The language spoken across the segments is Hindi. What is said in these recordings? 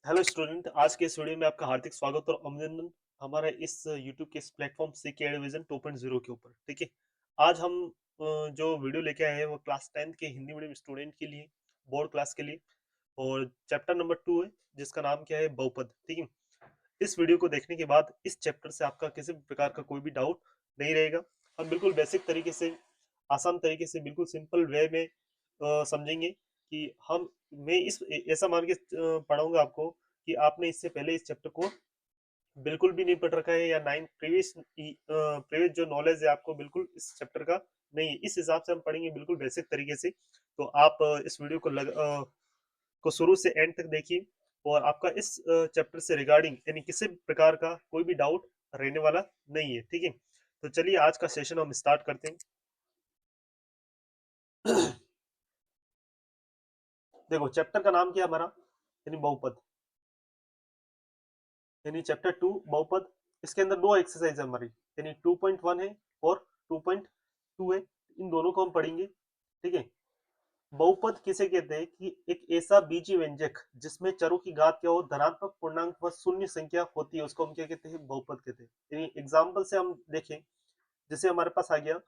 हेलो स्टूडेंट, आज के इस वीडियो में आपका हार्दिक स्वागत और अभिनंदन हमारा इस यूट्यूब के इस प्लेटफॉर्म सीके एडविजन 2.0 के ऊपर। ठीक है, आज हम जो वीडियो लेके आए हैं वो क्लास 10th के हिंदी मीडियम स्टूडेंट के लिए, बोर्ड क्लास के लिए। और चैप्टर नंबर 2 है जिसका नाम क्या है, बहुपद। ठीक है, इस वीडियो को देखने के बाद इस चैप्टर से आपका किसी भी प्रकार का कोई भी डाउट नहीं रहेगा। हम बिल्कुल बेसिक तरीके से, आसान तरीके से, बिल्कुल सिंपल वे में समझेंगे कि हम मैं इस ऐसा मान के पढ़ाऊंगा आपको कि आपने इससे पहले इस चैप्टर को बिल्कुल भी नहीं पढ़ रखा है, या नाइन प्रीवियस प्रीवियस जो नॉलेज है आपको बिल्कुल इस चैप्टर का नहीं है। इस हिसाब से हम पढ़ेंगे बिल्कुल बेसिक तरीके से। तो आप इस वीडियो को शुरू से एंड तक देखिए, और आपका इस चैप्टर से रिगार्डिंग यानी किसी भी प्रकार का कोई भी डाउट रहने वाला नहीं है। ठीक है, तो चलिए आज का सेशन हम स्टार्ट करते हैं। देखो, चैप्टर का नाम क्या है हमारा, यानी बहुपद, यानी चैप्टर 2 बहुपद। इसके अंदर दो एक्सरसाइज है हमारी, यानी 2.1 है और 2.2 है। इन दोनों को हम पढ़ेंगे। ठीक है, बहुपद किसे कहते हैं कि एक ऐसा बीजीय व्यंजक जिसमें चरों की घात क्या हो, धनात्मक पूर्णांक व शून्य संख्या होती है, उसको हम क्या कहते हैं, बहुपद कहते हैं। यानी एग्जाम्पल से हम देखें, जैसे हमारे पास आ गया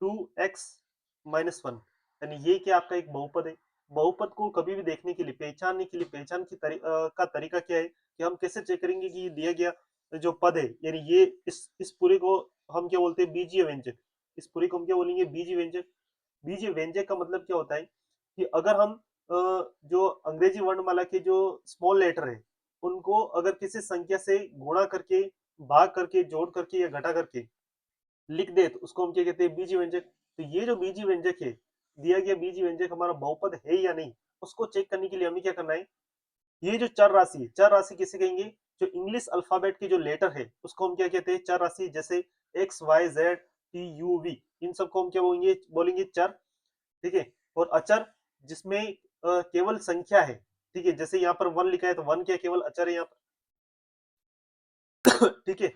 2x-1, यानी ये क्या आपका एक बहुपद है। बहुपद को कभी भी देखने के लिए, पहचानने के लिए, पहचान की का तरीका क्या है कि हम कैसे चेक करेंगे कि ये दिया गया जो पद है, यानी ये इस पूरे को हम क्या बोलते हैं, बीजीय व्यंजक। इस पूरे को हम क्या बोलेंगे, बीजीय व्यंजक। बीजीय व्यंजक का मतलब क्या होता है कि अगर हम जो अंग्रेजी वर्णमाला के जो स्मॉल लेटर है उनको अगर किसी संख्या से गुणा करके, भाग करके, जोड़ करके या घटा करके लिख दे तो उसको हम क्या कहते हैं, बीजीय व्यंजक। तो ये जो बीजीय व्यंजक है, दिया गया बीजीय व्यंजक हमारा बहुपद है या नहीं, उसको चेक करने के लिए हमें क्या करना है, ये जो चर राशि है, चर राशि किसे कहेंगे, जो इंग्लिश अल्फाबेट के जो लेटर है उसको हम क्या कहते हैं, चर राशि। जैसे X Y Z T U V, इन सबको हम क्या बोलेंगे, बोलेंगे चर। ठीक है, और अचर जिसमें केवल संख्या है। ठीक है, जैसे यहाँ पर वन लिखा है तो वन क्या केवल अचर है यहाँ पर। ठीक है,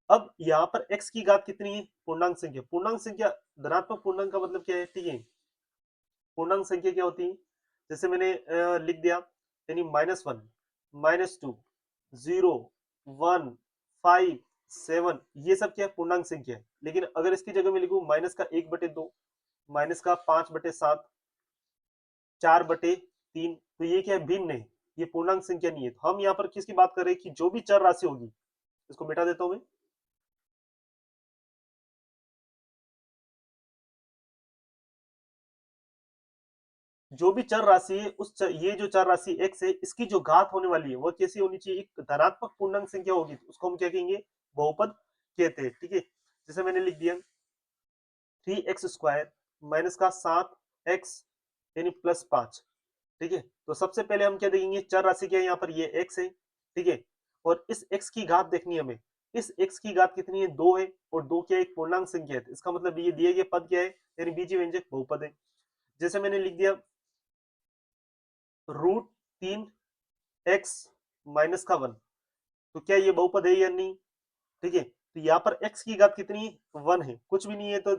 अब यहाँ पर x की घात कितनी है, पूर्णांक संख्या। पूर्णांक संख्या, धनात्मक पूर्णांक का मतलब क्या है, ठीक है, पूर्णांक संख्या क्या होती है, जैसे मैंने लिख दिया, यानी -1, -2, 0, 1, 5, 7, ये सब क्या है, पूर्णांक संख्या है। लेकिन अगर इसकी जगह में लिखूं माइनस का 1/2, माइनस का 5/7, 4/3, तो ये क्या है, भिन्न है, ये पूर्णांक संख्या नहीं है। तो हम यहाँ पर किसकी बात कर रहे हैं कि जो भी चर राशि होगी, इसको मिटा देता हूं मैं, जो भी चर राशि है ये जो चर राशि x है, इसकी जो घात होने वाली है वो कैसी होनी चाहिए, एक धनात्मक पूर्णांक संख्या होगी, तो उसको हम क्या कहेंगे, बहुपद कहते हैं। ठीक है, जैसे मैंने लिख दिया 3x² माइनस का 7x यानी +5। ठीक है, तो सबसे पहले हम क्या देखेंगे, चर राशि क्या है, यहाँ पर ये x है। ठीक है, और इस x की घात देखनी है हमें। इस x की घात कितनी है, 2 है, और 2 क्या है, एक पूर्णांक संख्या है। इसका मतलब ये दिए गए पद क्या है, यानी बीजीय व्यंजक बहुपद है। जैसे मैंने लिख दिया √3x माइनस का 1, तो क्या ये बहुपद है या नहीं। ठीक है, तो यहाँ पर x की घात कितनी है, 1 है, कुछ भी नहीं है तो,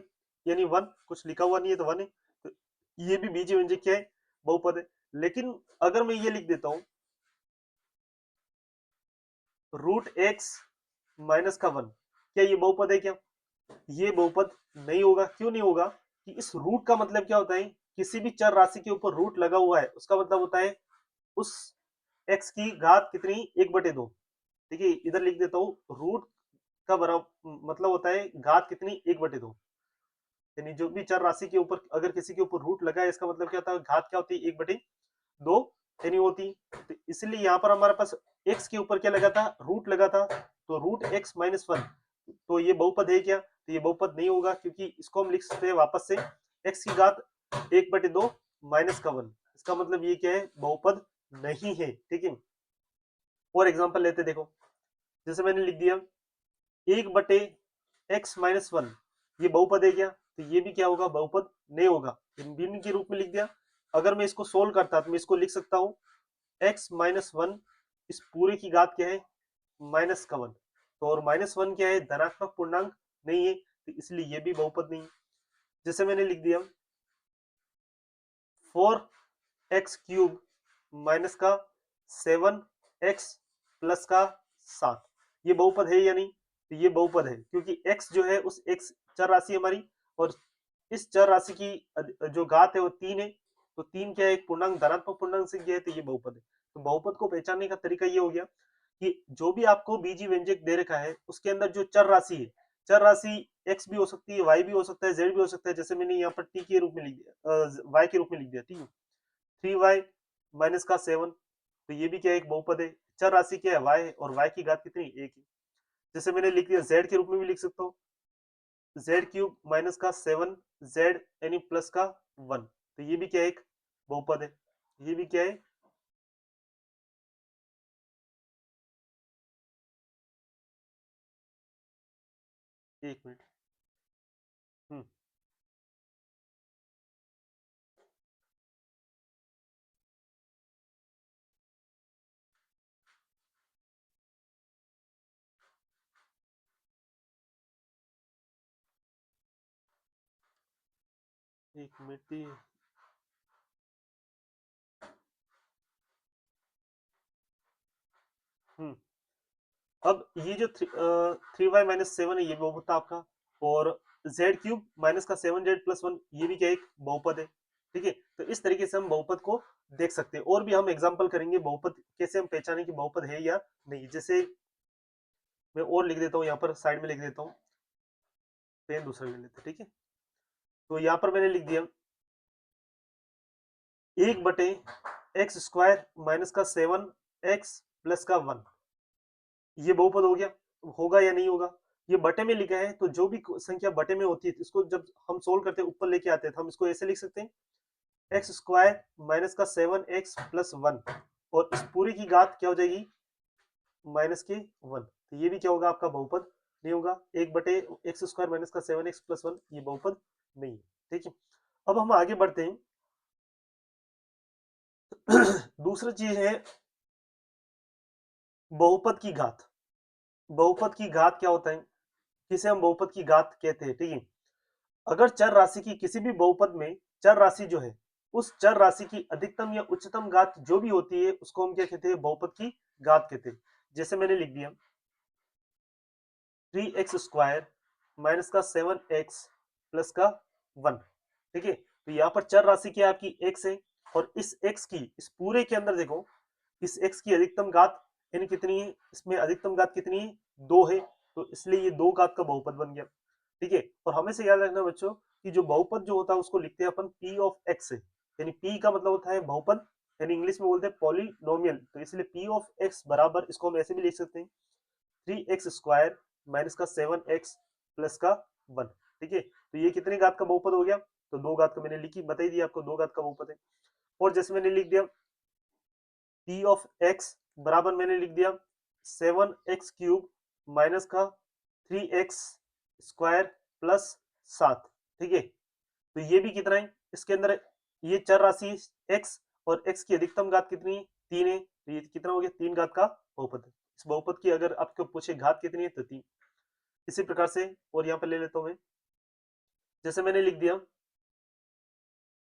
यानी 1, कुछ लिखा हुआ नहीं है तो 1 है, तो ये भी बीजीय व्यंजक क्या है, बहुपद है। लेकिन अगर मैं ये लिख देता हूं √x माइनस का 1, क्या ये बहुपद है क्या, ये बहुपद नहीं होगा। क्यों नहीं होगा, कि इस रूट का मतलब क्या होता है, किसी भी चर राशि के ऊपर रूट लगा हुआ है उसका मतलब होता है उस x की घात कितनी, 1/2। ठीक है, इधर लिख देता हूँ, रूट का बराबर मतलब होता है घात कितनी, 1/2। यानी जो भी चर राशि के ऊपर अगर किसी के ऊपर रूट लगा है, इसका मतलब क्या होता है, घात क्या होती है, 1/2 यानी होती। तो इसलिए यहाँ पर हमारे पास x के ऊपर क्या लगा था, रूट लगा था, तो √x-1, तो ये बहुपद है क्या, तो ये बहुपद नहीं होगा, क्योंकि इसको हम लिख सकते हैं वापस से x की घात 1/2 माइनस का 1। इसका मतलब ये क्या है, बहुपद नहीं है। ठीक है, और एग्जांपल लेते देखो, जैसे मैंने लिख दिया 1/x-1, ये बहुपद है क्या, तो ये भी क्या होगा, बहुपद नहीं होगा, भिन्न के रूप में लिख दिया। अगर मैं इसको सोल्व करता तो मैं इसको लिख सकता हूँ x-1, इस पूरे की घात क्या है, -1, तो और -1 क्या है, धनात्मक पूर्णांक नहीं है, तो इसलिए ये भी बहुपद नहीं है। जैसे मैंने लिख दिया 4x³ माइनस का 7 x प्लस का 7, ये बहुपद है या नहीं? तो ये बहुपद है, क्योंकि x जो है उस x चर राशि हमारी, और इस चर राशि की जो घात है वो 3 है, तो 3 क्या है, एक पूर्णांक धनात्मक पूर्णांक संख्या है, तो ये बहुपद है। तो बहुपद को पहचानने का तरीका ये हो गया कि जो भी आपको बीजीय व्यंजक दे रखा है उसके अंदर जो चर राशि है, चर राशि x भी हो सकती है, y भी हो सकता है, z भी हो सकता है, जैसे मैंने यहाँ पर t के रूप में लिख दिया, y के रूप में लिख दिया, ठीक है। 3y माइनस का 7, तो ये भी क्या है, एक बहुपद है। चर राशि क्या है, y है, और y की घात कितनी, 1 है। जैसे मैंने लिख दिया, z के रूप में भी लिख सकता हूँ, z क्यूब माइनस का 7 z यानी प्लस का 1, तो ये भी क्या है, एक बहुपद है। ये भी क्या है, एक मिनट। हम्म, एक मिनट। हम्म, अब ये जो 3y माइनस 7 है, ये बहुपद था आपका, और z क्यूब माइनस का 7z प्लस 1, ये भी क्या है, एक बहुपद है। ठीक है, तो इस तरीके से हम बहुपद को देख सकते हैं, और भी हम एग्जांपल करेंगे बहुपद कैसे हम पहचानें कि बहुपद है या नहीं। जैसे मैं और लिख देता हूँ, यहाँ पर साइड में लिख देता हूँ, पेन दूसरा ले लेते हैं, ठीक है। तो यहाँ पर मैंने लिख दिया 1/x² माइनस का 7x प्लस का 1, ये बहुपद हो गया, होगा या नहीं होगा? ये बटे में लिखा है, तो जो भी संख्या बटे में होती है, इसको जब हम सोल्व करते हैं, ऊपर लेके आते हैं, तो हम इसको ऐसे लिख सकते हैं, x² माइनस का 7x प्लस 1, और इस पूरी की घात क्या हो जाएगी, माइनस के 1, तो ये भी क्या होगा, आपका बहुपद नहीं होगा। 1/x² माइनस का 7x प्लस 1, ये बहुपद नहीं है। ठीक है, अब हम आगे बढ़ते हैं। दूसरी चीज है बहुपद की घात। बहुपद की घात क्या होता है, किसे हम बहुपद की घात कहते हैं, ठीक है। अगर चर राशि की किसी भी बहुपद में चर राशि जो है, उस चर राशि की अधिकतम या उच्चतम घात जो भी होती है, उसको हम क्या कहते हैं, बहुपद की घात कहते हैं। जैसे मैंने लिख दिया 3x² माइनस का 7x प्लस का 1, ठीक है। तो यहाँ पर चर राशि क्या है, आपकी x है, और इस x की इस पूरे के अंदर देखो, इस x की अधिकतम घात यानी कितनी है, इसमें अधिकतम घात कितनी है, 2 है, तो इसलिए ये 2 घात का बहुपद बन गया। ठीक है, और हमेशा याद रखना बच्चों कि जो बहुपद जो होता है उसको लिखते हैं अपन p ऑफ x से, यानी p का मतलब होता है बहुपद, यानी इंग्लिश में बोलते हैं पॉलिनोमियल, तो इसलिए p ऑफ x बराबर, इसको हम ऐसे भी लिख सकते हैं 3x² माइनस का 7x प्लस का 1। ठीक है, तो ये कितने घात का बहुपद हो गया, तो 2 घात का, मैंने लिखी बताई दी आपको, 2 घात का बहुपद है। और जैसे मैंने लिख दिया p ऑफ x बराबर, मैंने लिख दिया 7x³ माइनस का 3x² प्लस 7। ठीक है, तो ये भी कितना है, इसके अंदर ये चर राशि x, और x की अधिकतम घात कितनी है, 3 है, तो ये कितना हो गया, 3 घात का बहुपद है। इस बहुपद की अगर आपको पूछे घात कितनी है, तो 3। इसी प्रकार से और यहाँ पर ले लेता हूं मैं, जैसे मैंने लिख दिया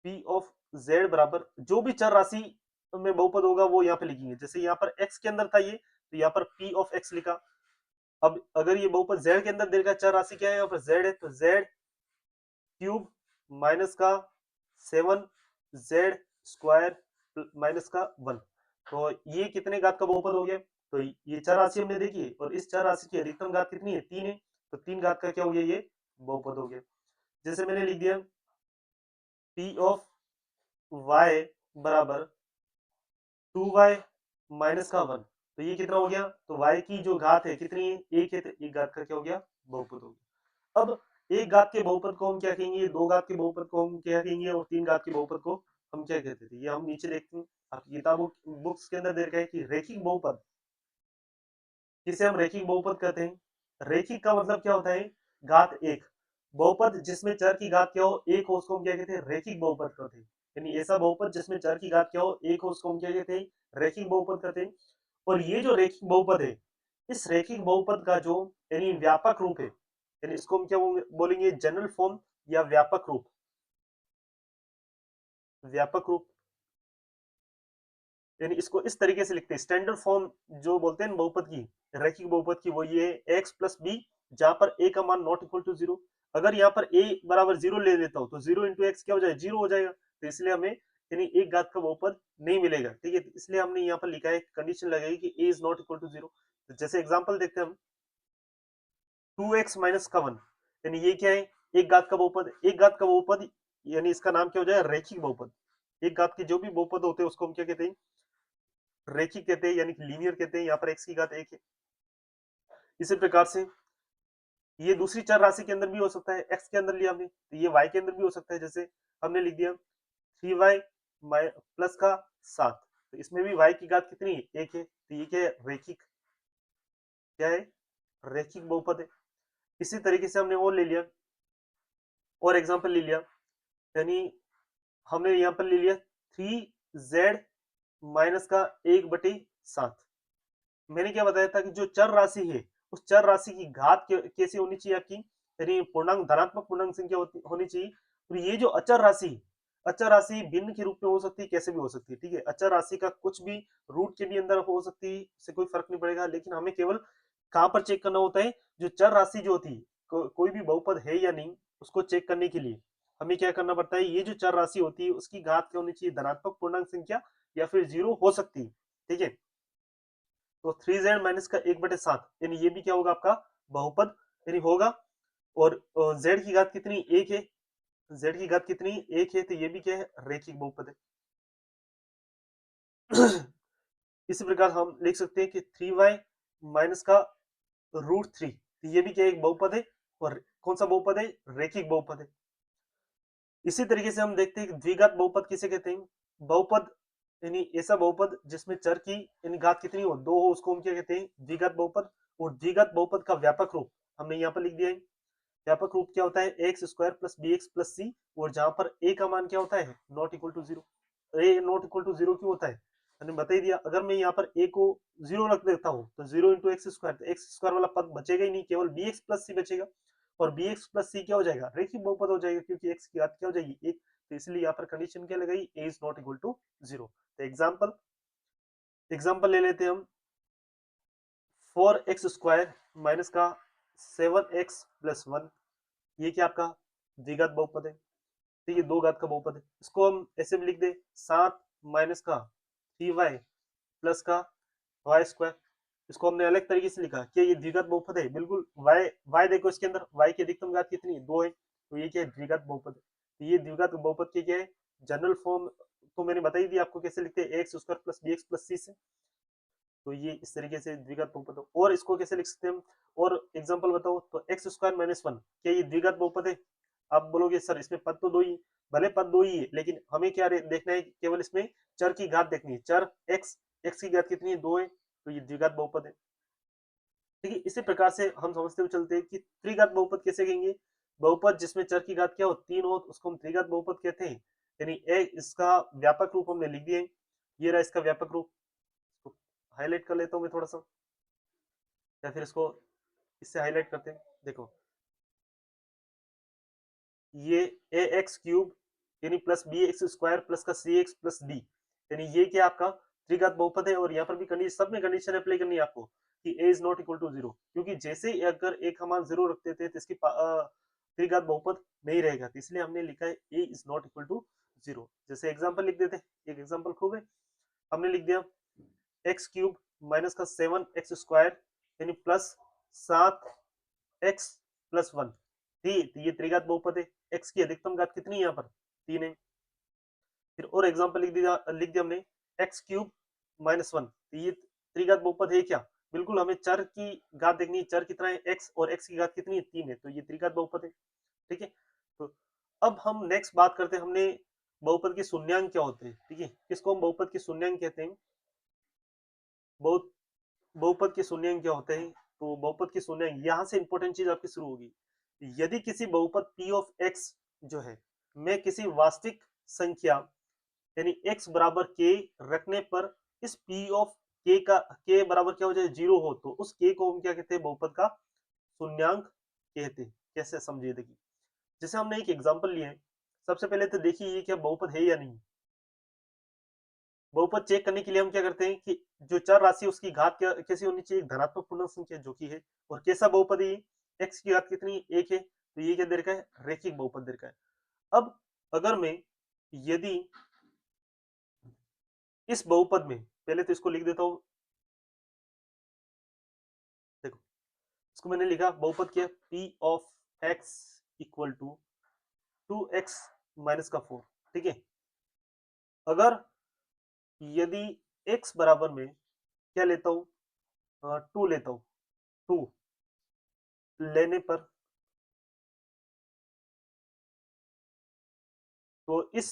p ऑफ z बराबर, जो भी चर राशि में बहुपद होगा वो यहाँ पे लिखेंगे। जैसे यहाँ पर x के अंदर था ये, तो यहाँ पर p ऑफ x लिखा। अब अगर ये बहुपद z के अंदर देगा, चर राशि क्या है, यहाँ पर z है, तो z क्यूब माइनस का 7z² माइनस का 1, तो ये कितने घात का बहुपद हो गया, तो ये चर राशि हमने देखी, और इस चर राशि की अधिकतम घात कितनी है, 3 है, तो 3 घात का क्या हो गया, ये बहुपद हो गया। जैसे मैंने लिख दिया p ऑफ y बराबर 2y माइनस का 1, तो ये कितना हो गया, तो y की जो घात है कितनी है, एक है, तो एक घात का क्या हो गया, बहुपद हो गया। अब एक घात के बहुपद को हम क्या कहेंगे, 2 घात के बहुपद को हम क्या कहेंगे, और 3 घात के बहुपद को हम क्या कहते थे, ये हम नीचे देखते हैं। आपकी किताबों बुक्स के अंदर दे रखा है कि रैखिक बहुपद, जिसे हम रैखिक बहुपद कहते हैं। रैखिक का मतलब क्या होता है, घात एक। बहुपद जिसमें चर की घात क्या हो, एक हो, उसको हम क्या कहते हैं, रैखिक बहुपद कहते हैं। यानी ऐसा बहुपद जिसमें चर की घात क्या हो, एक हो, उसको हम क्या कहते हैं, रैखिक बहुपद कहते हैं। और ये जो रैखिक बहुपद है, इस रैखिक बहुपद का जो यानी व्यापक रूप है, यानी इसको हम क्या बोलेंगे, जनरल फॉर्म या व्यापक रूप। व्यापक रूप यानी इसको इस तरीके से लिखते हैं, स्टैंडर्ड फॉर्म जो बोलते हैं बहुपद की, रैखिक बहुपद की, वो ये है x प्लस बी, जहां पर a का मान नॉट इक्वल टू जीरो। अगर यहाँ पर a बराबर जीरो ले लेता हूँ तो जीरो इंटू एक्स क्या हो जाएगा, जीरो हो जाएगा। तो इसलिए हमें यानी एक घात का बहुपद नहीं मिलेगा, ठीक है। इसलिए हमने यहाँ पर लिखा है, कंडीशन लगाई कि a is not equal to zero. तो जैसे एग्जाम्पल देखते हैं हम, 2x माइनस का 1, यानी ये क्या है, एक घात का बहुपद। एक घात का बहुपद यानी इसका नाम क्या हो जाएगा, रैखिक बहुपद। एक घात के जो भी बहुपद होते हैं उसको हम क्या कहते हैं, रैखिक कहते हैं, यानी कि लीनियर कहते हैं। यहाँ पर x की घात एक है। इसी प्रकार से ये दूसरी चर राशि के अंदर भी हो सकता है, x के अंदर लिया हमने तो ये y के अंदर भी हो सकता है। जैसे हमने लिख दिया 3y प्लस का 7, तो इसमें भी y की घात कितनी है, एक है। तो ये क्या है, रैखिक, क्या है, रैखिक बहुपद है। इसी तरीके से हमने और ले लिया, और एग्जांपल ले लिया, यानी हमने यहाँ पर ले लिया 3z माइनस का 1/7। मैंने क्या बताया था कि जो चर राशि है उस चर राशि की घात कैसे होनी चाहिए आपकी, यानी पूर्णांक, धनात्मक पूर्णांक संख्या होनी चाहिए। और ये जो अचर राशि, अचर राशि भिन्न के रूप में हो सकती है, कैसे भी हो सकती है, ठीक है। अचर राशि का कुछ भी रूट के भी अंदर हो सकती है, इससे कोई फर्क नहीं पड़ेगा। लेकिन हमें केवल कहाँ पर चेक करना होता है, जो चर राशि जो होती है, कोई भी बहुपद है या नहीं, उसको चेक करने के लिए हमें क्या करना पड़ता है, ये जो चर राशि होती है उसकी घात क्या होनी चाहिए, धनात्मक पूर्णांक संख्या या फिर जीरो हो सकती है, ठीक है। तो 3z माइनस का 1/7, यानी ये भी क्या होगा, आपका बहुपद यानी होगा। और z की घात कितनी, एक है। z की घात कितनी, एक है, तो ये भी क्या है, रैखिक बहुपद है। इसी प्रकार हम लिख सकते हैं कि 3y माइनस का √3, तो ये भी क्या, एक बहुपद है। और कौन सा बहुपद है, रैखिक बहुपद है। इसी तरीके से हम देखते हैं कि द्विघात बहुपद किसे कहते हैं, बहुपद यानी ऐसा बहुपद जिसमें चर की यानी घात कितनी हो, दो हो, उसको हम क्या कहते हैं, द्विघात बहुपद। और द्विघात बहुपद का व्यापक रूप हमने यहाँ पर लिख दिया है। व्यापक रूप क्या होता है, X square plus B X plus C, और जहां पर ए का मान क्या होता है, not equal to zero. A not equal to zero क्यों होता है, मैंने बता ही दिया। अगर मैं यहाँ पर ए को जीरो रख देता हूँ तो जीरो इंटू एक्स स्क्वायर, तो एक्स स्क्वायर वाला पद बचेगा ही नहीं, केवल बी एक्स प्लस सी बचेगा। और बी एक्स प्लस सी क्या हो जाएगा, रैखिक बहुपद हो जाएगा, क्योंकि एक्स की घात क्या हो जाएगी, एक। तो इसलिए यहाँ पर कंडीशन क्या लगाई, A is not equal to zero. तो एग्जाम्पल ले लेते हैं हम, 4x स्क्वायर माइनस का 7x प्लस 1, ये क्या आपका द्विघात बहुपद है। तो ये दो घात का बहुपद है। इसको हम ऐसे भी लिख दे, 7 माइनस का 3y प्लस का वाई स्क्वायर। इसको हमने अलग तरीके से लिखा, क्या ये द्विघात बहुपद है, बिल्कुल। y देखो, इसके अंदर y की अधिकतम घात कितनी है, 2 है, तो ये क्या है, द्विघात बहुपद है। तो ये द्विघात बहुपद की क्या है, जनरल फॉर्म तो मैंने बता ही दिया आपको कैसे लिखते हैं, X square plus B X plus C से। तो ये इस तरीके से द्विघात बहुपद हो। और इसको कैसे लिख सकते हैं हम, और एग्जांपल बताओ, तो एक्स स्क्वायर माइनस 1, क्या ये द्विघात बहुपद है। आप बोलोगे सर इसमें पद तो दो ही, भले पद दो ही है, लेकिन हमें क्या देखना है, केवल इसमें चर की घात देखनी है। चर एक्स, एक्स की घात कितनी है, दो है, तो ये द्विघात बहुपद है, ठीक है। इसी प्रकार से हम समझते हुए चलते हैं कि त्रिघात बहुपद कैसे कहेंगे, बहुपद जिसमें चर की घात क्या हो, तीन हो, तो उसको हम त्रिघात बहुपद कहते हैं। यानी इसका व्यापक रूप हमने लिख दिया है, ये रहा इसका व्यापक रूप। हाईलाइट कर लेता हूँ मैं थोड़ा सा, या फिर इसको इससे हाईलाइट करते हैं, देखो ये ए एक्स क्यूब यानी plus B X square plus का सी एक्स प्लस डी, यानी ये क्या आपका त्रिघात बहुपद है। और यहाँ पर भी कंडीशन, सब में कंडीशन अप्लाई करनी है आपको कि A is not equal to zero, क्योंकि जैसे ही अगर ए का मान जीरो रख देते हैं तो इसकी त्रिघात बहुपद नहीं रहेगा। तो इसलिए हमने लिखा है A is not equal to zero. जैसे एग्जाम्पल लिख देते हैं, एक एग्जाम्पल खूब है, हमने लिख दिया एक्स क्यूब माइनस का 7x स्क्वायर यानी प्लस 7x प्लस 1, ठीक, तो ये त्रिघात बहुपद है। x की अधिकतम घात कितनी है यहाँ पर, 3 है। फिर और एग्जांपल लिख दिया हमने एक्स क्यूब माइनस 1, तो ये त्रिघात बहुपद है क्या, बिल्कुल। हमें चर की घात देखनी है, चर कितना है x, और x की घात कितनी है, 3 है, तो ये त्रिघात बहुपद है, ठीक है। तो अब हम नेक्स्ट बात करते हैं, हमने बहुपद के शून्यांक क्या होते हैं, ठीक है, किसको हम बहुपद के शून्यांक कहते हैं। बहुत बहुपद के शून्यांक क्या होते हैं, तो बहुपद के शून्यांक, यहाँ से इंपॉर्टेंट चीज आपकी शुरू होगी। यदि किसी बहुपद p ऑफ x जो है, मैं किसी वास्तविक संख्या यानी x बराबर k रखने पर इस p ऑफ k का k बराबर क्या हो जाए, जीरो हो, तो उस k को हम क्या कहते हैं, बहुपद का शून्यांक कहते हैं। कैसे समझिए, देखिए जैसे हमने एक एग्जांपल लिया है, सबसे पहले तो देखिए ये क्या बहुपद है या नहीं। बहुपद चेक करने के लिए हम क्या करते हैं कि जो चर राशि उसकी घात कैसी होनी चाहिए, धनात्मक पूर्ण संख्या जो कि है। और कैसा बहुपद है ये, x की घात कितनी, 1 है, तो ये क्या दे रखा है, रेखिक बहुपद दे रखा है। अब अगर मैं यदि इस बहुपद में, पहले तो इसको लिख देता हूं, देखो इसको मैंने लिखा बहुपद क्या, p of x equal to 2x minus का 4, ठीक है। अगर यदि x बराबर में क्या लेता हूं, 2 लेता हूं, 2 लेने पर, तो इस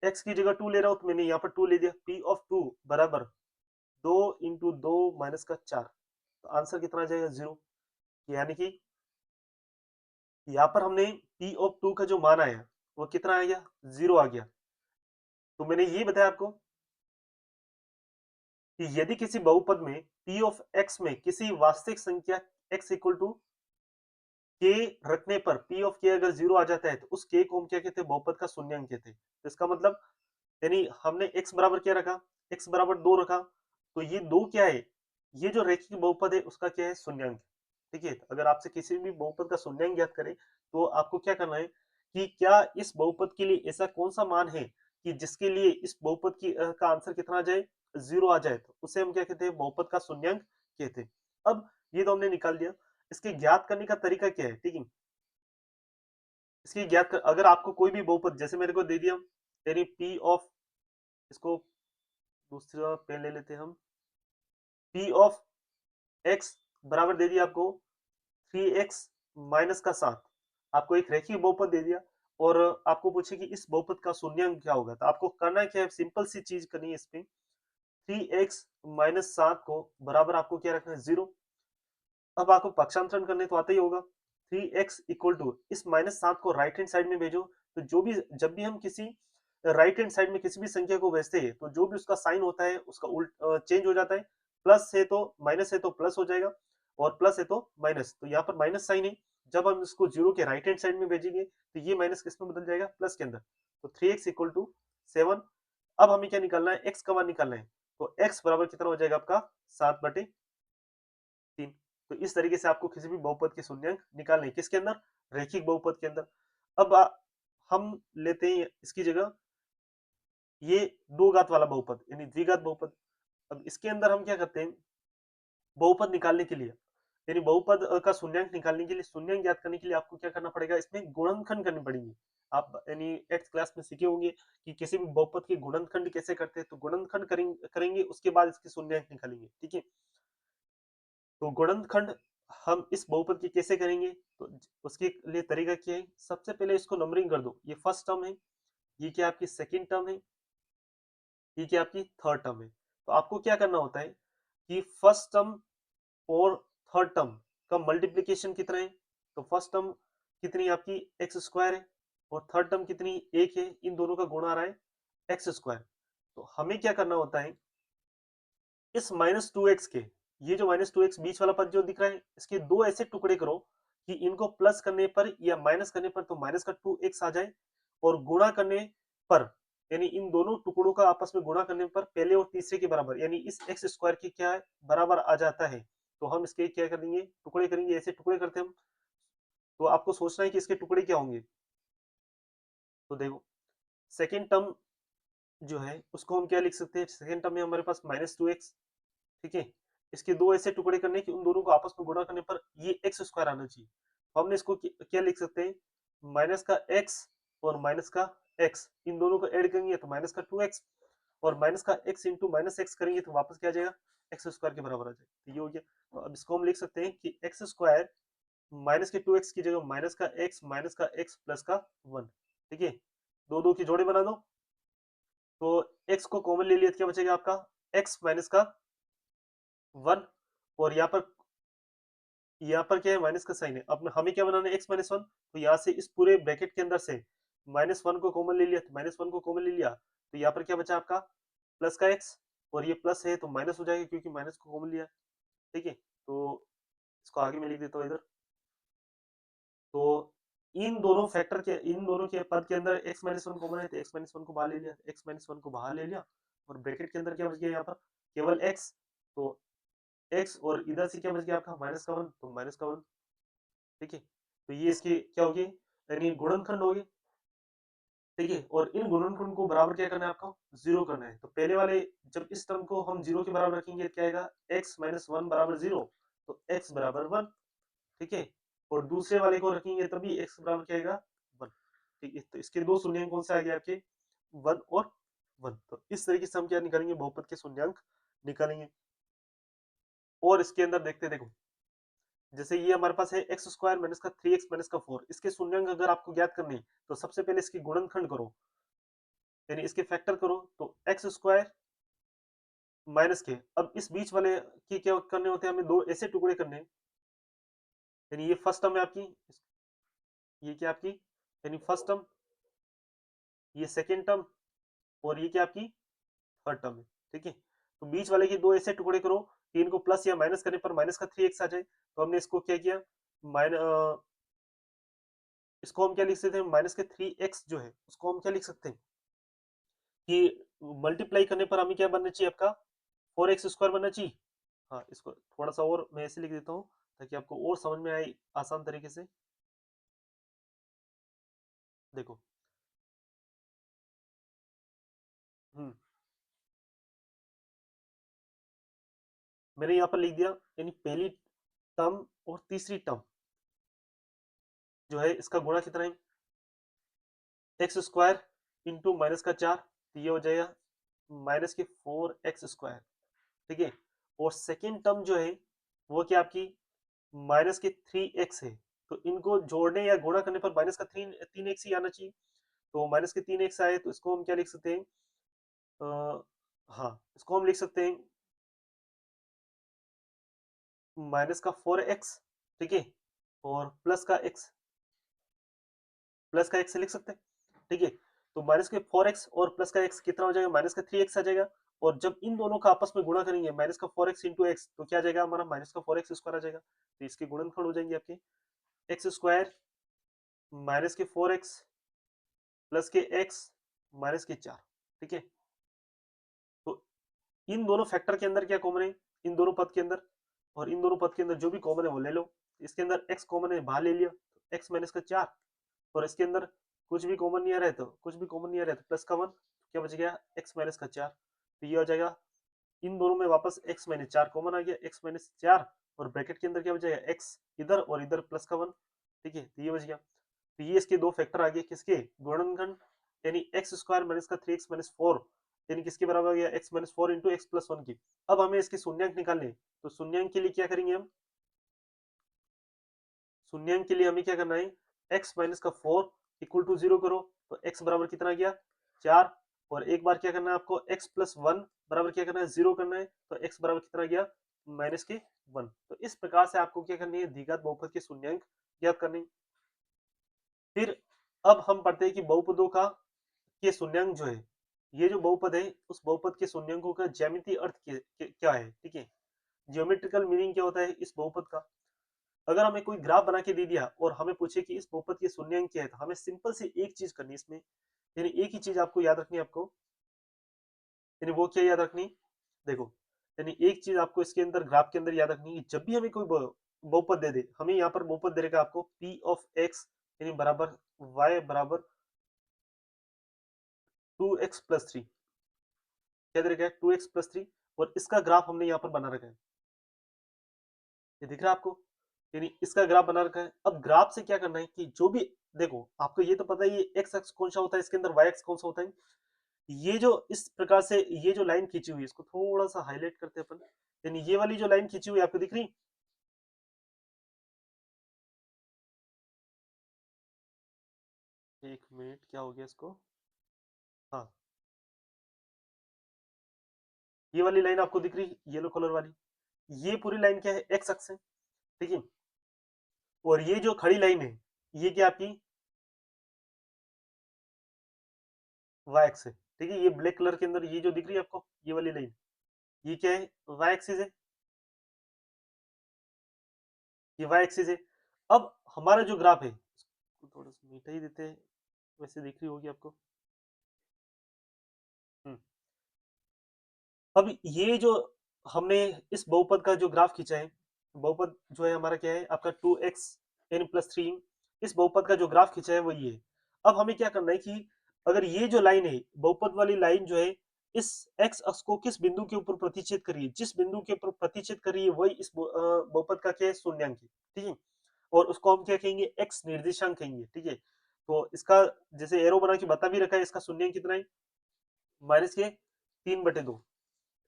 x की जगह 2 ले रहा हूं, तो मैंने यहाँ पर 2 ले दिया, p ऑफ 2 बराबर 2 इंटू 2 माइनस का 4, तो आंसर कितना आ जाएगा, 0। यानी कि यहाँ पर हमने p ऑफ 2 का जो मान आया वो कितना आ गया, 0 आ गया। तो मैंने ये बताया आपको कि यदि किसी बहुपद में p ऑफ x में किसी वास्तविक संख्या x इक्वल टू k रखने पर p ऑफ k अगर 0 आ जाता है, तो उस k को हम क्या कहते हैं, बहुपद का शून्यांक कहते हैं। तो इसका मतलब यानी हमने x बराबर क्या रखा, x बराबर 2 रखा, तो ये 2 क्या है, ये जो रेखिक बहुपद है उसका क्या है, शून्यांक। ठीक है, तो अगर आपसे किसी भी बहुपद का शून्यांक ज्ञात करें, तो आपको क्या करना है कि क्या इस बहुपद के लिए ऐसा कौन सा मान है कि जिसके लिए इस बहुपद की का आंसर कितना आ जाए, 0 आ जाए, तो उसे हम क्या कहते हैं, बहुपद का शून्यांक कहते हैं। अब ये तो हमने निकाल दिया, इसके ज्ञात करने का तरीका क्या है, ठीक है। इसकी अगर आपको कोई भी बहुपद, जैसे मेरे को दे दिया, यानी p ऑफ, इसको दूसरा पेन ले लेते हैं हम, p ऑफ x बराबर दे दिया आपको 3x माइनस का 7, आपको एक रेखीय बहुपद दे दिया, और आपको पूछे कि इस बहुपद का शून्यांक क्या होगा, तो आपको करना क्या है, सिंपल सी चीज करनी है इसमें, 3x माइनस 7 को बराबर आपको क्या रखना है, 0। अब आपको पक्षांतरण करने तो आता ही होगा, 3x इक्वल टू इस माइनस 7 को राइट हैंड साइड में भेजो, तो जो भी, जब भी हम किसी राइट हैंड साइड में किसी भी संख्या को भेजते हैं, तो जो भी उसका साइन होता है उसका उल्ट चेंज हो जाता है, प्लस है तो माइनस है तो प्लस हो जाएगा, और प्लस है तो माइनस, तो यहाँ पर माइनस साइन है, जब हम इसको जीरो के राइट हैंड साइड में भेजेंगे, तो ये माइनस किस में बदल जाएगा, प्लस के अंदर। तो 3x इक्वल टू 7। अब हमें क्या निकालना है, x का मान निकालना है, तो x बराबर कितना हो जाएगा आपका, 7/3। तो इस तरीके से आपको किसी भी बहुपद के शून्यांक निकालने हैं, किसके अंदर, रेखिक बहुपद के अंदर। अब हम लेते हैं इसकी जगह ये दो घात वाला बहुपद, यानी द्विघात बहुपद। अब इसके अंदर हम क्या करते हैं, बहुपद निकालने के लिए, यानी बहुपद का शून्यांक निकालने के लिए, शून्यांक ज्ञात करने के लिए आपको क्या करना पड़ेगा, इसमें गुणनखंड करनी पड़ेगी। आप यानी 8th क्लास में सीखे होंगे कि किसी भी बहुपद के गुणनखंड कैसे करते हैं, तो गुणनखंड करेंगे, उसके बाद इसके शून्यांक निकालेंगे, ठीक है। तो गुणनखंड हम इस बहुपद की कैसे करेंगे, तो उसके लिए तरीका क्या है, सबसे पहले इसको नंबरिंग कर दो, ये फर्स्ट टर्म है, ये क्या आपकी सेकंड टर्म है, ये क्या आपकी थर्ड टर्म है। तो आपको क्या करना होता है कि फर्स्ट टर्म और थर्ड टर्म का मल्टीप्लीकेशन कितना है, तो फर्स्ट टर्म कितनी आपकी एक्स स्क्वायर है, और थर्ड टर्म कितनी, एक है, इन दोनों का गुणा आ रहा है एक्स स्क्वायर। तो हमें क्या करना होता है, इस -2x के, ये जो -2x बीच वाला पद जो दिख रहा है, इसके दो ऐसे टुकड़े करो कि इनको प्लस करने पर या माइनस करने पर तो माइनस का 2x आ जाए, और गुणा करने पर, यानी इन दोनों टुकड़ों का आपस में गुणा करने पर पहले और तीसरे के बराबर, यानी इस एक्स स्क्वायर के क्या है, बराबर आ जाता है। तो हम इसके क्या कर देंगे, टुकड़े करेंगे, ऐसे टुकड़े करते हैं हम। तो आपको सोचना है कि इसके टुकड़े क्या होंगे। तो देखो, सेकेंड टर्म जो है उसको हम क्या लिख सकते हैं, सेकेंड टर्म में हमारे पास -2x, ठीक है। इसके दो ऐसे टुकड़े करने कि उन दोनों को आपस में गुणा करने पर ये एक्स स्क्वायर आना चाहिए। तो हमने इसको क्या लिख सकते हैं, माइनस का एक्स और माइनस का एक्स, इन दोनों को ऐड करेंगे तो माइनस का 2x, और माइनस का x इंटू माइनस एक्स करेंगे तो वापस क्या आ जाएगा, एक्स स्क्वायर के बराबर आ जाएगा। तो ये हो गया। तो अब इसको हम लिख सकते हैं कि एक्स स्क्वायर माइनस के 2x की जगह माइनस का x प्लस का 1, ठीक है। दो दो की जोड़े बना दो, तो x को कॉमन ले लिया तो क्या बचेगा आपका, x माइनस का 1, और यहाँ पर क्या है, माइनस का साइन है। अब हमें क्या बनाना है, x माइनस 1, तो यहाँ से इस पूरे ब्रैकेट के अंदर से -1 को कॉमन ले लिया, तो -1 को कॉमन ले लिया, तो यहाँ पर क्या बचा आपका, प्लस का x, और ये प्लस है तो माइनस हो जाएगा क्योंकि माइनस को कॉमन लिया, ठीक है। तो इसको आगे मैं लिख देता हूँ इधर। तो इन दोनों के पद के अंदर x माइनस 1 कॉमन है, तो x माइनस 1 को बाहर ले लिया, x माइनस 1 को बाहर ले लिया, और ब्रैकेट के अंदर क्या बच गया यहाँ पर केवल x, तो x और इधर से क्या बच गया आपका माइनस का 1, तो माइनस का 1। ठीक है, तो ये इसके क्या हो गए, यानी गुणनखंड हो गए। ठीक है, और इन गुणनखंड को बराबर क्या करना है आपको, जीरो करना है। तो पहले वाले जब इस टर्म को हम जीरो के बराबर रखेंगे क्या आएगा, x माइनस वन बराबर जीरो, तो x बराबर वन। ठीक है, और दूसरे वाले को रखेंगे तभी x बराबर क्या आएगा, वन। ठीक है, तो इसके दो शून्यंक कौन से आ गए आपके, वन और वन। तो इस तरीके से हम क्या निकालेंगे, बहुपद के शून्यंक निकालेंगे। और इसके अंदर देखते हैं, देखो जैसे ये हमारे पास है एक्स स्क्वायर माइनस का थ्री एक्स माइनस का फोर, इसके शून्यंक अगर आपको ज्ञात करने हैं, तो सबसे पहले इसकी गुणनखंड करो, यानी इसके फैक्टर करो, तो एक्स स्क्वायर माइनस के, अब इस बीच वाले की क्या करने होते हैं, हमें दो ऐसे टुकड़े करने हैं, यानी ये फर्स्ट टर्म है आपकी, ये क्या आपकी, यानी फर्स्ट टर्म, ये सेकेंड टर्म, और ये क्या आपकी थर्ड टर्म है। ठीक है, तो बीच वाले के दो ऐसे टुकड़े करो कि इनको प्लस या माइनस करने पर माइनस का थ्री एक्स आ जाए। तो हमने इसको क्या किया, माइनस, इसको हम क्या लिख सकते हैं, माइनस के थ्री एक्स जो है उसको हम क्या लिख सकते हैं कि मल्टीप्लाई करने पर हमें क्या बनना चाहिए आपका, फोर एक्स स्क्वायर बनना चाहिए। हाँ, इसको थोड़ा सा और मैं ऐसे लिख देता हूँ ताकि आपको और समझ में आए आसान तरीके से। देखो, हम्म, मैंने यहाँ पर लिख दिया, यानी पहली टर्म और तीसरी टर्म जो है इसका गुणा कितना है, एक्स स्क्वायर इंटू माइनस का चार, तो ये हो जाएगा माइनस के फोर एक्स स्क्वायर। ठीक है, और सेकेंड टर्म जो है वो क्या आपकी माइनस के थ्री एक्स है, तो इनको जोड़ने या गुणा करने पर माइनस का तीन तीन एक्स ही आना चाहिए। तो माइनस के तीन एक्स आए, तो इसको हम क्या लिख सकते हैं, हाँ इसको हम लिख सकते हैं माइनस का फोर एक्स। ठीक है, और प्लस का एक्स लिख सकते हैं। ठीक है, तो माइनस के फोर एक्स और प्लस का एक्स कितना हो जाएगा, माइनस का थ्री एक्स आ जाएगा। और जब इन दोनों का आपस में गुणा करेंगे माइनस का फोर एक्स इंटू एक्स, तो क्या आ जाएगा हमारा माइनस का फोर एक्स स्क्वायर आ जाएगा। तो इसके गुणनखंड हो जाएंगे आपके एक्स स्क्वायर माइनस के फोर एक्स प्लस के एक्स माइनस के चार। ठीक है, तो इन दोनों फैक्टर के अंदर क्या कॉमन है, इन दोनों पद के अंदर, और इन दोनों पद के अंदर जो भी कॉमन है वो ले लो। इसके अंदर x कॉमन है, बाहर ले लिया, तो x माइनस का चार, और इसके अंदर कुछ भी कॉमन नहीं आ रहा है, तो कुछ भी कॉमन नहीं आ रहा है, तो प्लस का वन, क्या बच गया x माइनस का चार। तो ये हो जाएगा, इन दोनों में वापस x माइनस चार कॉमन आ गया, x माइनस चार, और ब्रैकेट के अंदर क्या बच जाएगा x इधर और इधर प्लस का वन। ठीक है, तो ये बच गया। तो ये इसके दो फैक्टर आ गए किसके, गुणनखंड, यानी एक्स स्क्वायर माइनस का थ्री एक्स माइनस फोर, यानी किसके बराबर आ गया, x minus four into x plus one की। अब हमें इसके शून्यंक निकालने, तो शून्यंक के लिए क्या करेंगे हम, शून्यंक के लिए हमें क्या करना है, x माइनस का फोर इक्वल टू जीरो करो, तो x बराबर कितना गया, चार, और एक बार क्या करना है आपको x प्लस वन बराबर क्या करना है, जीरो करना है, तो x बराबर कितना गया, माइनस के वन। तो इस प्रकार से आपको क्या करनी है, द्विघात बहुपद के शून्यंक ज्ञात करनी। फिर अब हम पढ़ते हैं कि बहुपदों का ये शून्यंक जो है, ये जो बहुपद है उस बहुपद के शून्यंकों का ज्यामितीय अर्थ क्या है। ठीक है, जियोमेट्रिकल मीनिंग क्या होता है इस बहुपद का। अगर हमें कोई ग्राफ बना के दे दिया और हमें पूछे कि इस बहुपद के शून्यंक क्या है, तो हमें सिंपल से एक चीज करनी है इसमें, यानी एक ही चीज आपको याद रखनी है आपको, यानी वो क्या याद रखनी, देखो, यानी एक चीज आपको इसके अंदर ग्राफ के अंदर याद रखनी है, जब भी हमें कोई बहुपद दे दे, हमें यहाँ पर बहुपद दे देगा आपको p ऑफ x, यानी बराबर y बराबर टू एक्स प्लस थ्री, क्या दे रखा है, टू एक्स प्लस थ्री, और इसका ग्राफ हमने यहाँ पर बना रखा है, ये दिख रहा है आपको, यानी इसका ग्राफ बना रखा है। अब ग्राफ से क्या करना है कि जो भी, देखो आपको ये तो पता है ये एक्स एक्स कौन सा होता है, इसके अंदर वाई एक्स कौन सा होता है, ये जो इस प्रकार से ये जो लाइन खींची हुई है इसको थोड़ा सा हाईलाइट करते हैं अपन, यानी ये वाली जो लाइन खींची हुई है आपको दिख रही, एक मिनट क्या हो गया इसको, हाँ ये वाली लाइन आपको दिख रही येलो कलर वाली, ये पूरी लाइन क्या है, एक्स अक्स है। ठीक है, और ये जो खड़ी लाइन है ये क्या आपकी वाई एक्स है। ठीक है, ये ब्लैक कलर के अंदर ये जो दिख रही है आपको ये वाली लाइन, ये क्या है, वाई एक्सिस है, ये वाई एक्सिस है। अब हमारा जो ग्राफ है इसको थोड़ा सा मीठा ही देते हैं, वैसे दिख रही होगी आपको, हम्म, अब ये जो हमने इस बहुपद का जो ग्राफ खींचा है, बहुपद जो है हमारा क्या है आपका 2x n+3, इस बहुपद का जो ग्राफ खींचा है वो ये है। अब हमें क्या करना है कि अगर ये जो लाइन है, बहुपद वाली लाइन जो है, इस x अक्ष को किस बिंदु के ऊपर प्रतिच्छेद कर रही है, जिस बिंदु के ऊपर प्रतिच्छेद कर रही है वही इस बहुपद का क्या है, शून्यांक है, ठीक है। और उसको हम क्या कहेंगे, x निर्देशांक कहेंगे, ठीक है। तो इसका जैसे एरो बना के बता भी रखा है, इसका शून्यांक कितना है, माइनस के 3/2,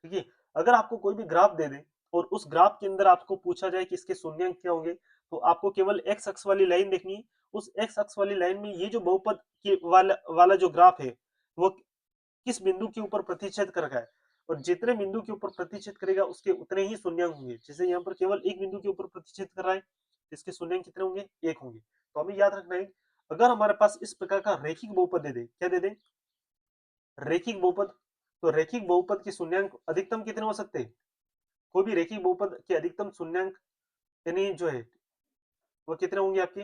ठीक है। अगर आपको कोई भी ग्राफ दे दे और उस ग्राफ के अंदर आपको पूछा जाए कि इसके शून्यांक क्या होंगे, तो आपको केवल एक्स अक्ष वाली लाइन देखनी है। उस एक्स अक्ष वाली लाइन में ये जो बहुपद के वाला जो ग्राफ है, वो किस बिंदु के ऊपर प्रतिच्छेद कर रहा है, और जितने बिंदु के ऊपर प्रतिच्छेद करेगा उसके उतने ही शून्यांक होंगे। जैसे यहाँ पर केवल एक बिंदु के ऊपर प्रतिच्छेद कर रहा है, इसके शून्यांक कितने होंगे, एक होंगे। तो हमें याद रखना है, अगर हमारे पास इस प्रकार का रैखिक बहुपद दे दे, क्या दे दे, रैखिक बहुपद, तो रैखिक बहुपद के शून्यांक अधिकतम कितने हो सकते हैं, कोई भी रैखिक बहुपद के अधिकतम शून्यांक यानी जो है वो कितने होंगे आपके,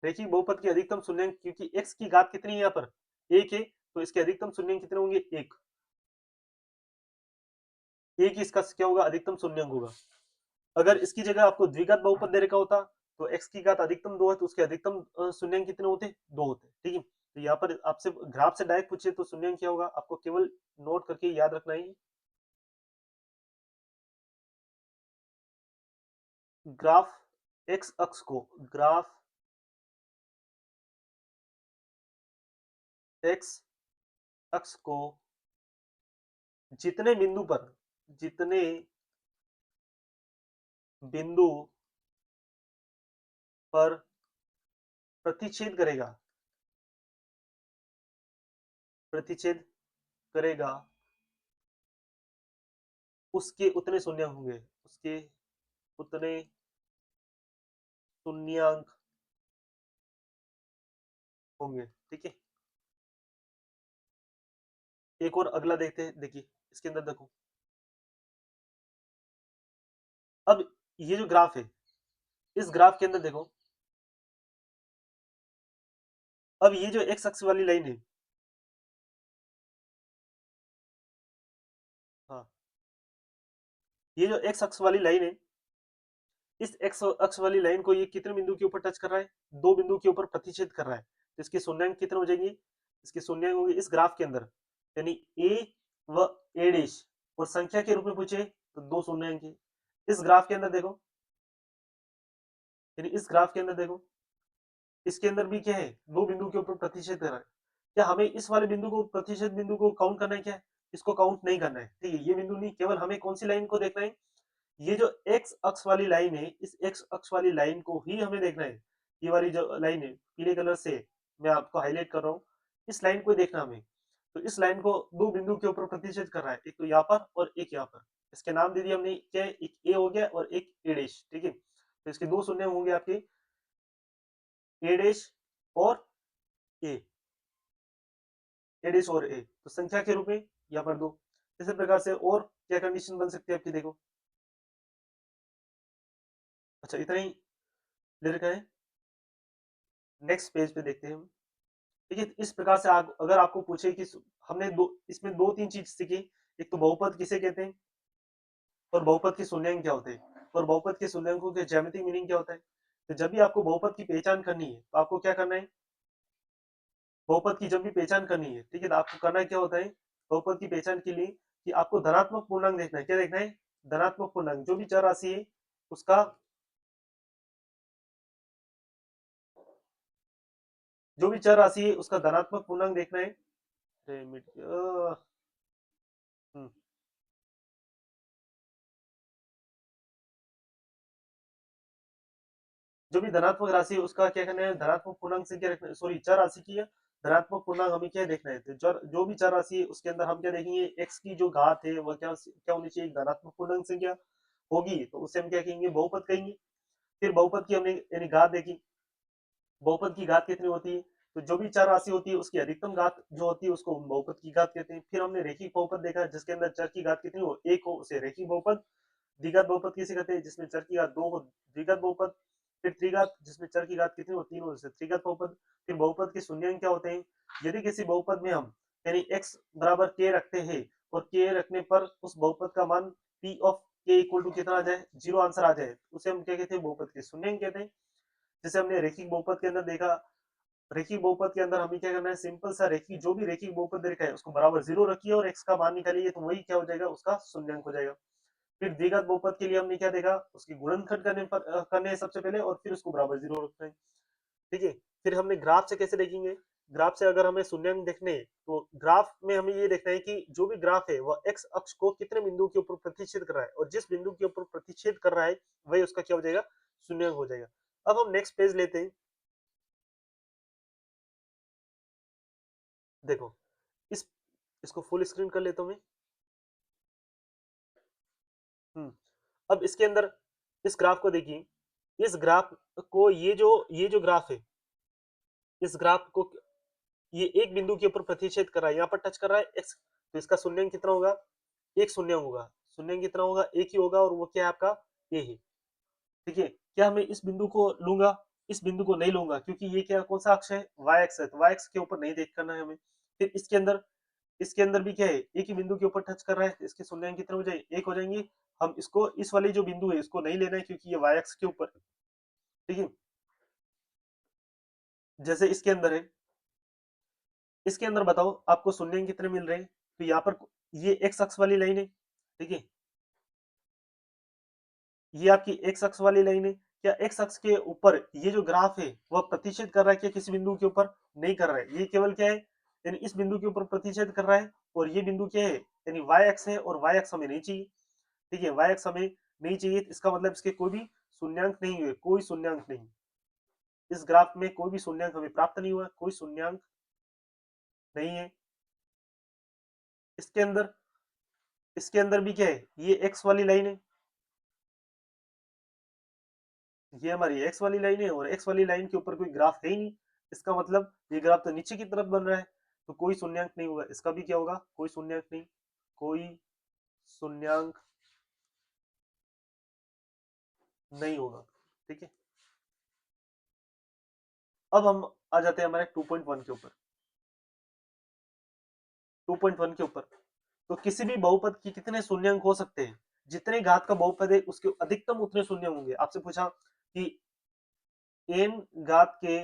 रैखिक बहुपद के अधिकतम शून्यांक, क्योंकि x की घात कितनी है यहाँ पर, एक है, तो इसके अधिकतम शून्यांक कितने होंगे, एक। एक ही इसका क्या होगा, अधिकतम शून्यांक होगा। अगर इसकी जगह आपको द्विघात बहुपद दे रखा होता, तो x की घात अधिकतम 2 है, तो उसके अधिकतम शून्यांक कितने होते, 2 होते, ठीक है। तो यहाँ पर आपसे ग्राफ से डायरेक्ट पूछे तो शून्यांक क्या होगा, आपको केवल नोट करके याद रखना है। ग्राफ x अक्ष को, ग्राफ x अक्ष को जितने बिंदु पर, जितने बिंदु पर प्रतिच्छेद करेगा, प्रतिच्छेद करेगा, उसके उतने शून्यांक होंगे, उसके उतने शून्यांक होंगे, ठीक है। एक और अगला देखते हैं, देखिए इसके अंदर देखो, अब ये जो ग्राफ है, इस ग्राफ के अंदर देखो, अब ये जो एक्स अक्ष वाली लाइन है, हाँ, ये जो एक्स अक्ष वाली लाइन है, इस एक्स अक्ष वाली लाइन को ये कितने बिंदु के ऊपर टच कर रहा है, दो बिंदु के ऊपर प्रतिच्छेद कर रहा है, तो इसके शून्यांक कितने हो जाएंगे, इसके शून्यांक होंगे इस ग्राफ के अंदर, यानी ए व ए डैश, और संख्या के रूप में पूछे तो दो शून्यांक है। इस ग्राफ के अंदर देखो, यानी इस ग्राफ के अंदर देखो, इसके अंदर भी क्या है, दो बिंदु के ऊपर प्रतिच्छेद कर रहा है। क्या हमें इस वाले बिंदु को, प्रतिच्छेद बिंदु को काउंट करना है क्या, इसको काउंट नहीं करना है, ठीक है। ये बिंदु नहीं, केवल हमें कौन सी लाइन को देखना है, ये जो एक्स अक्ष वाली लाइन है, इस एक्स अक्ष वाली लाइन को ही हमें देखना है। ये वाली जो लाइन है पीले कलर से मैं आपको हाईलाइट कर रहा हूँ, इस लाइन को देखना हमें। तो इस लाइन को दो बिंदु के ऊपर प्रतिच्छेद कर रहा है, एक तो यहाँ पर और एक यहाँ पर। इसके नाम दे दिए हमने, क्या है, एक ए हो गया और एक ए डैश, ठीक है। तो इसके दो शून्य होंगे आपके, ए डैश और ए, ए डैश और ए, तो संख्या के रूप में यहाँ पर दो। इसी प्रकार से और क्या कंडीशन बन सकती है आपकी, देखो, अच्छा इतना ही ले रखा है। नेक्स्ट पेज पे देखते हैं हम, ठीक है। इस प्रकार से आप, अगर आपको पूछे कि हमने दो, इसमें दो तीन चीज सीखी, एक तो बहुपद किसे कहते हैं, और बहुपद के शून्यांक क्या होते हैं, और बहुपद के शून्यांकों के ज्यामितीय मीनिंग क्या होता है। तो जब भी आपको बहुपद की पहचान करनी है तो आपको क्या करना है, बहुपद की जब भी पहचान करनी है, ठीक है, तो आपको करना क्या होता है, बहुपद की पहचान के लिए कि आपको धनात्मक पूर्णांक देखना है, क्या देखना है, धनात्मक पूर्णांक, जो भी चर राशि है उसका, जो भी चर राशि है उसका धनात्मक पूर्णांक देखना है। हम्म, जो भी धनात्मक राशि है उसका क्या करना है, धनात्मक पूर्णांक से क्या रखना है, सॉरी, चर राशि की है, धनात्मक पूर्णांक हमें क्या देखना है, तो जो भी चर राशि है उसके अंदर हम क्या देखेंगे, एक्स की जो घात है वह क्या क्या होनी चाहिए, धनात्मक पूर्णांक संख्या होगी, तो उसे हम क्या कहेंगे, बहुपद कहेंगे। फिर बहुपद की हमने यानी घात देखी, बहुपद की घात कितनी होती है, तो जो भी चर राशि होती है उसकी अधिकतम घात जो होती है उसको हम बहुपद की घात कहते हैं। फिर हमने रेखिक बहुपद देखा, जिसके अंदर चर की घात कितनी हो, एक हो, उसे रेखिक बहुपद। द्विघात बहुपद किसे कहते हैं, जिसमें चर की घात दो हो, द्विघात बहुपद। फिर त्रिघात, जिसमें चर की घात कितनी हो, तीन हो, जैसे त्रिघात बहुपद। फिर बहुपद के शून्यांक क्या होते हैं, यदि किसी बहुपद में हम यानी x बराबर k रखते हैं और k रखने पर उस बहुपद का मान p of k equal to कितना आ जाए, 0 आंसर आ जाए, उसे हम क्या कहते हैं, बहुपद के शून्यंक कहते हैं। जैसे हमने रेखिक बहुपद के अंदर देखा, रेखिक बहुपद के अंदर हमें क्या करना है, सिंपल सा रेखिक जो भी रेखिक बहुपद देखा है उसको बराबर 0 रखिए और x का मान निकालिए, तो वही क्या हो जाएगा, उसका शून्यंक हो जाएगा। फिर द्विघात बहुपद के लिए हमने क्या देखा, उसकी गुणनखंड करने हैं सबसे पहले और फिर उसको बराबर 0 रखना है। ठीक है, फिर हमने ग्राफ से कैसे देखेंगे, ग्राफ से अगर हमें शून्यंक देखने हैं तो ग्राफ में हमें ये देखना है कि जो भी ग्राफ है वह एक्स अक्ष को कितने बिंदु के ऊपर प्रतिच्छेद कर रहा है, और जिस बिंदु के ऊपर प्रतिच्छेद कर रहा है वही उसका क्या हो जाएगा, शून्यंक हो जाएगा। अब हम नेक्स्ट पेज लेते हैं। देखो इस इसको फुल स्क्रीन कर लेता हूं मैं। अब इसके अंदर इस ग्राफ को देखिए, इस ग्राफ को ये जो ग्राफ है, इस ग्राफ को ये एक बिंदु के ऊपर प्रतिच्छेद कर रहा है, यहाँ पर टच कर रहा है एक्स, तो इसका शून्यंक कितना होगा, एक शून्यंक होगा। शून्यंक कितना होगा, एक ही होगा, और वो क्या है आपका, ये है। ठीक है, क्या मैं इस बिंदु को लूंगा, इस बिंदु को नहीं लूंगा, क्योंकि ये क्या, कौन सा अक्ष है, वाई अक्ष है, तो वाई अक्ष के ऊपर नहीं देख करना है हमें। फिर इसके अंदर भी क्या है, एक ही बिंदु के ऊपर टच कर रहा है, इसके शून्यंक कितने हो जाएंगे, एक हो जाएंगे। हम इसको, इस वाली जो बिंदु है इसको नहीं लेना है क्योंकि ये वाई अक्ष के ऊपर। ठीक है, जैसे इसके अंदर बताओ आपको शून्यंक कितने मिल रहे हैं, तो यहाँ पर ये एक्स अक्ष वाली लाइन है। ठीक है, ये आपकी एक्स अक्ष वाली लाइन है। क्या एक्स अक्ष के ऊपर ये जो ग्राफ है वह प्रतिच्छेद कर रहा है क्या किसी बिंदु के ऊपर, नहीं कर रहा है, ये केवल क्या है, यानी इस बिंदु के ऊपर प्रतिच्छेद कर रहा है, और ये बिंदु क्या है, यानी वाई अक्ष है, और वाई अक्ष हमें नहीं चाहिए। ठीक है, वाई अक्ष हमें नहीं चाहिए, इसका मतलब इसके कोई भी शून्यंक नहीं हुए, कोई शून्यंक नहीं, इस ग्राफ में कोई भी शून्यंक हमें प्राप्त नहीं हुआ, कोई शून्यंक नहीं है। इसके अंदर इसके अंदर भी क्या है, ये एक्स वाली लाइन है, ये हमारी एक्स वाली लाइन है, और एक्स वाली लाइन के ऊपर कोई ग्राफ है ही नहीं, इसका मतलब ये ग्राफ तो नीचे की तरफ बन रहा है, तो कोई शून्यंक नहीं होगा, इसका भी क्या होगा, कोई शून्यंक नहीं, कोई शून्यंक नहीं होगा। ठीक है, अब हम आ जाते हैं हमारे 2.1 के ऊपर। 2.1 के ऊपर, तो किसी भी बहुपद की कितने शून्यंक हो सकते हैं, जितने घात का बहुपद है उसके अधिकतम उतने शून्य होंगे। आपसे पूछा कि n घात के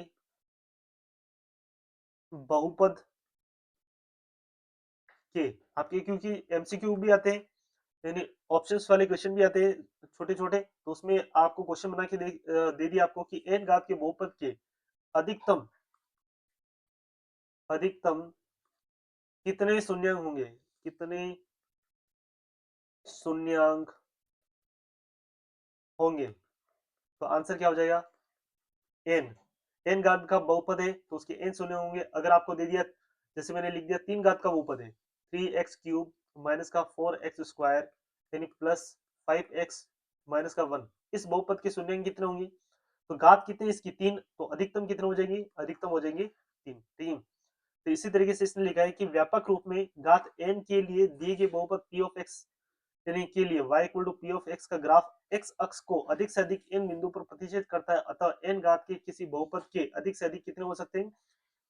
बहुपद के, आपके क्योंकि एमसीक्यू भी आते हैं, यानी ऑप्शंस वाले क्वेश्चन भी आते हैं छोटे छोटे, तो उसमें आपको क्वेश्चन बना के दे दिया आपको कि n घात के बहुपद के अधिकतम अधिकतम कितने शून्यंक होंगे, कितने शून्यंक होंगे, तो आंसर क्या हो जाएगा, n। n घात का बहुपद है तो उसके n शून्य होंगे। अगर आपको दे दिया, जैसे मैंने लिख दिया 3 घात का बहुपद है, 3x³ माइनस का 4x² यानी प्लस 5x माइनस का 1, इस बहुपद के शून्यंक कितने होंगे, तो घात कितने इसकी 3, तो अधिकतम कितने हो जाएंगे, अधिकतम हो जाएंगे 3। ठीक है, तो इसी तरीके से इसने लिखा है कि व्यापक रूप में घात n के लिए दिए गए बहुपद p ऑफ x यानी के लिए y equal to P of X का ग्राफ x अक्ष को अधिक से अधिक n बिंदु पर प्रतिच्छेद करता है, अतः n घात के किसी बहुपद के अधिक से अधिक कितने हो सकते हैं,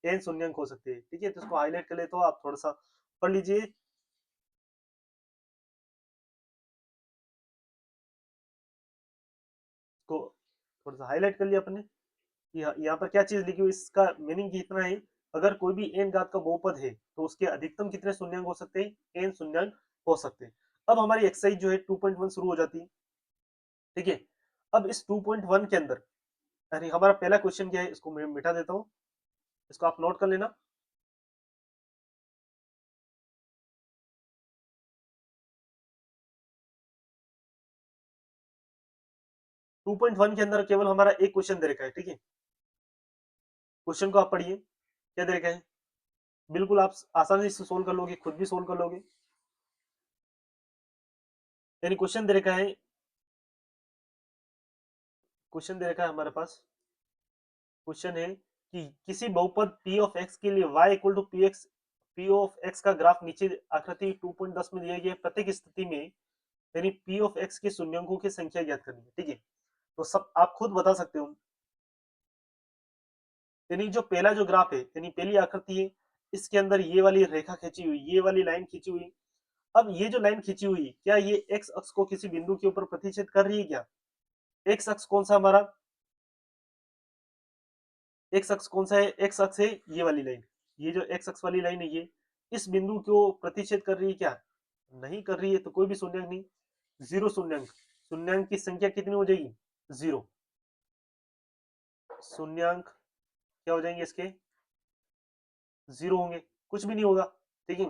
n शून्यंक हो सकते हैं। ठीक है, तो इसको हाईलाइट कर ले, तो आप थोड़ा सा पढ़ लीजिए। इसको थोड़ा सा हाईलाइट कर लिया अपने, यहाँ पर क्या चीज लिखी हुई, इसका मीनिंग इतना है, अगर कोई भी n घात का बहुपद है तो उसके अधिकतम कितने शून्यंक हो सकते हैं, n शून्यंक हो सकते हैं। अब हमारी एक्सरसाइज जो है 2.1 शुरू हो जाती है। ठीक है, अब इस 2.1 के अंदर, अरे हमारा पहला क्वेश्चन क्या है, इसको मैं मिटा देता हूँ, इसको आप नोट कर लेना। 2.1 के अंदर केवल हमारा एक क्वेश्चन दे रखा है। ठीक है, क्वेश्चन को आप पढ़िए, क्या दे रखा है, बिल्कुल आप आसानी से सोल्व कर लोगे, खुद भी सोल्व कर लोगे। यानी क्वेश्चन दे रखा है हमारे पास, क्वेश्चन है कि किसी बहुपद p ऑफ x के लिए y equal to p of x का ग्राफ नीचे आकृति 2.10 में दिया गया है, प्रत्येक स्थिति में यानी p ऑफ x के शून्यंकों की संख्या ज्ञात करनी है। ठीक है, तो सब आप खुद बता सकते हो, यानी जो पहला जो ग्राफ है, यानी पहली आकृति है, इसके अंदर ये वाली रेखा खींची हुई, ये वाली लाइन खींची हुई। अब ये जो लाइन खींची हुई, क्या ये एक्स अक्ष को किसी बिंदु के ऊपर प्रतिच्छेद कर रही है क्या? एक्स अक्ष कौन सा हमारा, एक्स अक्ष कौन सा है? एक्स अक्ष है ये वाली लाइन, ये जो एक्स अक्ष वाली लाइन है ये इस बिंदु को प्रतिच्छेद कर रही है क्या? नहीं कर रही है, तो कोई भी शून्यंक नहीं, जीरो शून्यंक। शून्यंक की संख्या कितनी हो जाएगी? जीरो। शून्यंक क्या हो जाएंगे इसके? जीरो होंगे, कुछ भी नहीं होगा, ठीक है।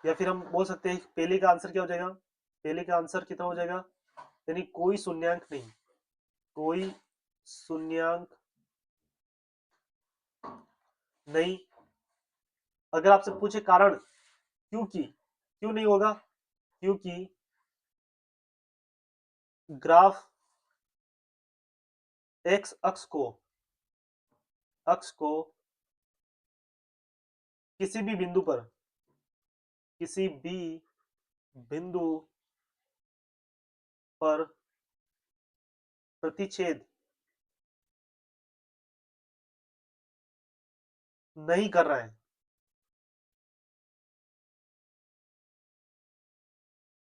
या फिर हम बोल सकते हैं पहले का आंसर क्या हो जाएगा? पहले का आंसर कितना हो जाएगा? यानी कोई शून्यंक नहीं, कोई शून्यंक नहीं। अगर आपसे पूछे कारण, क्योंकि, क्यों नहीं होगा? क्योंकि ग्राफ एक्स अक्ष को किसी भी बिंदु पर, किसी भी बिंदु पर प्रतिच्छेद नहीं कर रहा है,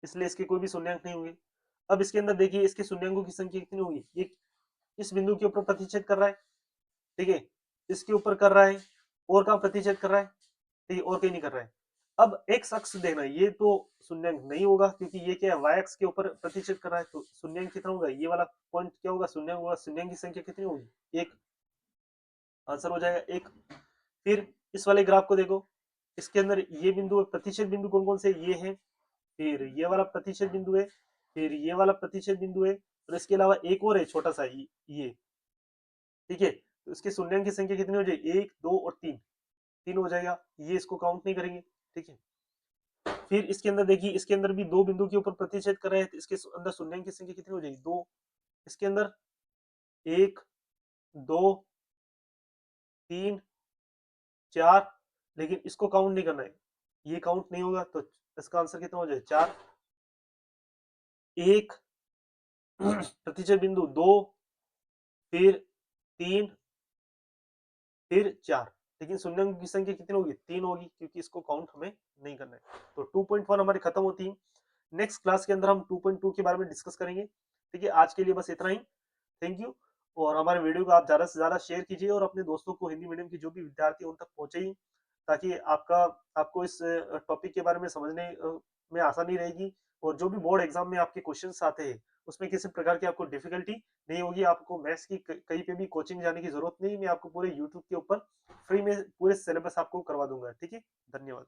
इसलिए इसके कोई भी शून्यंक नहीं होंगे। अब इसके अंदर देखिए इसके शून्यंकों की संख्या कितनी होगी? ये इस बिंदु के ऊपर प्रतिच्छेद कर रहा है, ठीक है, इसके ऊपर कर रहा है, और कहां प्रतिच्छेद कर रहा है? ठीक है, और कहीं नहीं कर रहा है। अब एक्स अक्ष देखना, ये तो शून्यंक नहीं होगा क्योंकि ये क्या है, वाई अक्ष के ऊपर प्रतिच्छेद कर रहा है, तो शून्यंक कितना होगा? ये वाला पॉइंट क्या होगा? शून्यंक होगा। शून्यंक की संख्या कितनी होगी? एक। आंसर हो जाएगा एक। फिर इस वाले ग्राफ को देखो, इसके अंदर ये बिंदु, प्रतिच्छेद बिंदु कौन कौन से? ये है, फिर ये वाला प्रतिच्छेद बिंदु है, फिर ये वाला प्रतिच्छेद बिंदु है, और इसके अलावा एक और है छोटा सा ये, ठीक है। तो इसके शून्यंक की संख्या कितनी हो जाएगी? एक, दो और तीन। तीन हो जाएगा, ये इसको काउंट नहीं करेंगे, ठीक है। फिर इसके अंदर देखिए, इसके अंदर भी दो बिंदु के ऊपर प्रतिच्छेद कर रहे हैं, तो इसके अंदर शून्यंक की संख्या कितनी हो जाएगी? दो। इसके अंदर एक, दो, तीन, चार, लेकिन इसको काउंट नहीं करना है, ये काउंट नहीं होगा, तो इसका आंसर कितना हो जाए? चार। एक प्रतिच्छेद बिंदु, दो, फिर तीन, फिर चार, लेकिन शून्यंक की संख्या कितनी होगी? तीन होगी, क्योंकि इसको काउंट हमें नहीं करना है। तो 2.1 हमारी खत्म होती है। नेक्स्ट क्लास के अंदर हम 2.2 के बारे में डिस्कस करेंगे, ठीक है। आज के लिए बस इतना ही। Thank you. और हमारे वीडियो को आप ज्यादा से ज्यादा शेयर कीजिए और अपने दोस्तों को, हिंदी मीडियम के जो भी विद्यार्थी उन तक पहुंचाइए, ताकि आपको इस टॉपिक के बारे में समझने में आसानी रहेगी, और जो भी बोर्ड एग्जाम में आपके क्वेश्चंस आते हैं उसमें किसी प्रकार की आपको डिफिकल्टी नहीं होगी। आपको मैथ्स की कहीं पे भी कोचिंग जाने की जरूरत नहीं, मैं आपको पूरे यूट्यूब के ऊपर फ्री में पूरे सिलेबस आपको करवा दूंगा, ठीक है। धन्यवाद।